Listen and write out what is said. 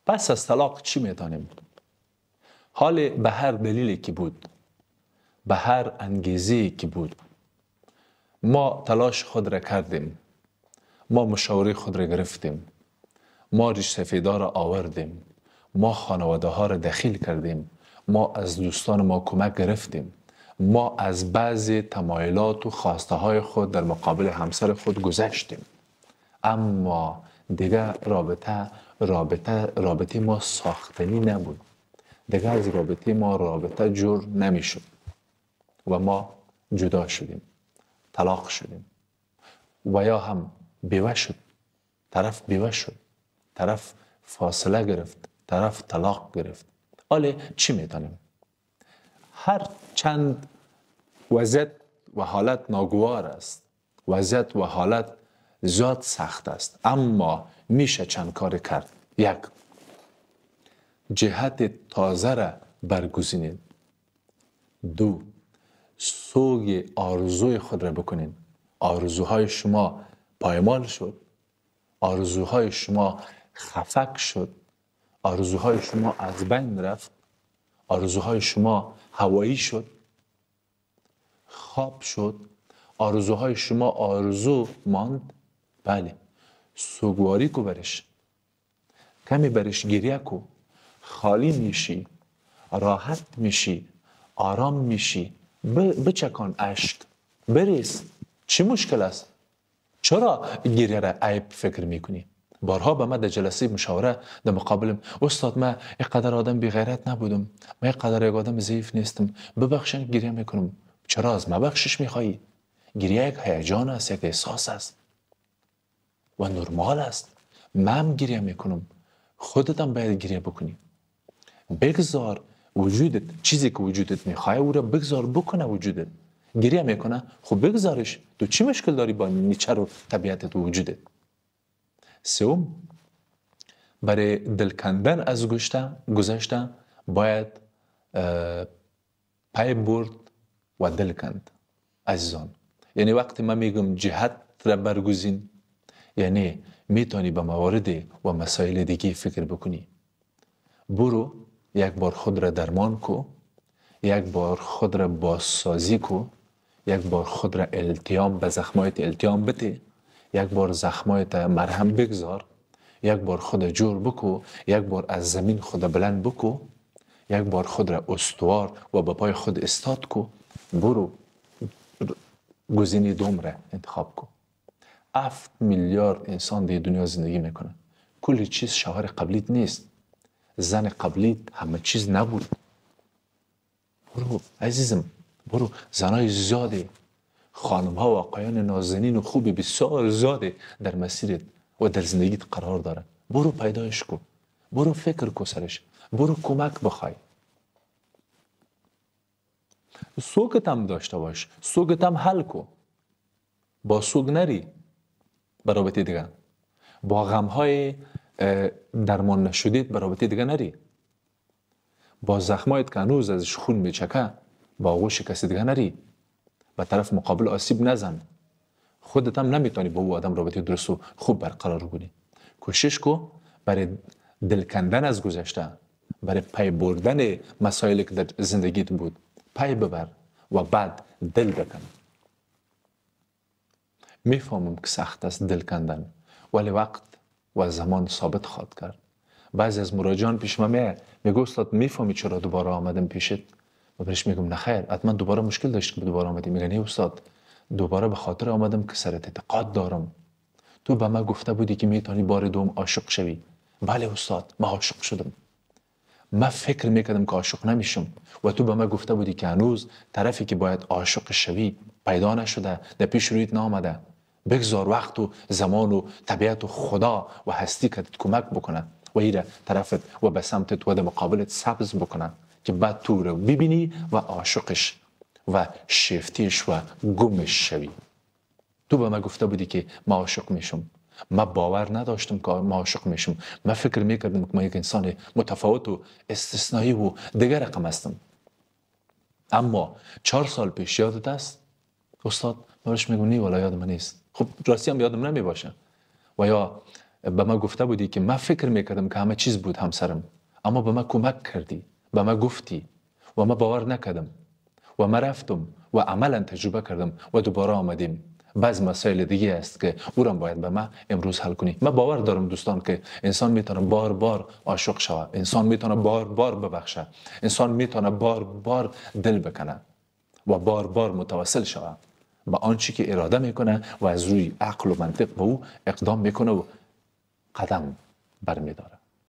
پس از طلاق چی میتونیم؟ حال به هر دلیلی که بود، به هر انگیزه‌ای که بود، ما تلاش خود را کردیم، ما مشاوره خود را گرفتیم، ما ریش سفیدا را آوردیم، ما خانواده ها را دخیل کردیم، ما از دوستان ما کمک گرفتیم، ما از بعضی تمایلات و خواسته های خود در مقابل همسر خود گذشتیم، اما دیگه رابطه ما ساختنی نبود، دیگه از رابطه ما رابطه جور نمیشد و ما جدا شدیم، طلاق شدیم و یا هم بیوه شد، طرف بیوه شد، طرف فاصله گرفت، طرف طلاق گرفت. حالا چی میتونیم؟ هر چند وضعیت و حالت ناگوار است، وضعیت و حالت زیاد سخت است، اما میشه چند کار کرد. یک، جهت تازه را برگزینید. دو، سوگ آرزوی خود را بکنید. آرزوهای شما پایمال شد، آرزوهای شما خفک شد، آرزوهای شما از بین رفت، آرزوهای شما هوایی شد، خواب شد، آرزوهای شما آرزو ماند. بله، سوگواری کو برش، کمی برش گریه کو، خالی میشی، راحت میشی، آرام میشی، بچکان اشک، بریز. چی مشکل است؟ چرا گریه را عیب فکر میکنی؟ بارها به من در جلسه مشاوره در مقابلم، استاد من اینقدر آدم بی غیرت نبودم، من اینقدر یک آدم ضعیف نیستم، ببخشن گریه میکنم. چرا از من بخشش میخوایی؟ گریه یک هیجان است، یک احساس است و نرمال است. من گریه میکنم، خودت هم باید گریه بکنی. بگذار وجودت، چیزی که وجودت میخواه او را بگذار بکنه. وجودت گریه میکنه، خب بگذارش. تو چی مشکل داری با نیچر و طبیعتت و وجودت؟ سوم، برای دل کندن از گذشته باید پای برد و دل کند. عزیزان، یعنی وقتی من میگم جهت را برگزین، یعنی میتونی به موارد و مسائل دیگه فکر بکنی. برو یک بار خود را درمان کو، یک بار خود را بازسازی کو، یک بار خود را التیام به زخمایت التیام بده، یک بار زخمایت مرهم بگذار، یک بار خود جور بکو، یک بار از زمین خود بلند بکو، یک بار خود را استوار و به پای خود استاد کو. برو گزینه دوم را انتخاب کو. 7 میلیارد انسان در دنیا زندگی میکنن. کل چیز شوهر قبلیت نیست، زن قبلیت همه چیز نبود. برو عزیزم، برو. زنای زیاده، خانم ها و آقایان نازنین و خوبی بسیار زیاده در مسیرت و در زندگیت قرار داره. برو پیدایش کن، برو فکر کو سرش، برو کمک بخوای. سوگت هم داشته باش، سوگت هم حل کو. با سوگ نری به رابطه دیگه، با غم های درمان نشدید به رابطه دیگه نری، با زخمایت که هنوز ازش خون میچکه با آغوش کسی دیگه نری، به طرف مقابل آسیب نزن. خودت هم نمیتونی با او آدم رابطه درست و خوب برقرار کنی. کوشش کو برای دل کندن از گذشته، برای پی بردن مسائلی که در زندگیت بود پی ببر و بعد دل بکن. میفهمم که سخت است دل کندن، ولی وقت و زمان ثابت خواهد کرد. بعضی از مراجعان پیش من میگه استاد میفهمی چرا دوباره آمدم پیشت؟ و بهش میگم نخیر، حتما دوباره مشکل داشت که دوباره آمدی. میگه نه استاد، دوباره به خاطر آمدم که سرت اعتقاد دارم. تو به من گفته بودی که میتونی بار دوم عاشق شوی. بله استاد، من عاشق شدم. من فکر میکردم که عاشق نمیشم و تو به من گفته بودی که هنوز طرفی که باید عاشق شوی پیدا نشده، در پیش رویت نامده. بگذار وقت و زمان و طبیعت و خدا و هستی که کمک بکنه و ایره طرفت و به سمتت و در مقابلت سبز بکنه که بعد تو رو ببینی و عاشقش و شفتیش و گمش شوی. تو به من گفته بودی که من عاشق میشم. من باور نداشتم که من عاشق میشم. من فکر میکردم که من یک انسان متفاوت و استثنایی و دیگر رقم هستم. اما 4 سال پیش یادت است؟ استاد، من بهش میگم نه والا یاد من نیست. خب راستی هم یادم نمیباشه. و یا به من گفته بودی که من فکر میکردم که همه چیز بود همسرم، اما به من کمک کردی، به من گفتی و من باور نکردم و من رفتم و عملا تجربه کردم و دوباره آمدیم. بعض مسائل دیگه است که او را باید به من امروز حل کنی. من باور دارم دوستان که انسان میتونه بار بار عاشق شود، انسان میتونه بار بار ببخشه، انسان میتونه بار بار دل بکنه و بار بار متوسل شود به آنچه که اراده میکنه و از روی عقل و منطق به او اقدام میکنه و قدم برمیداره.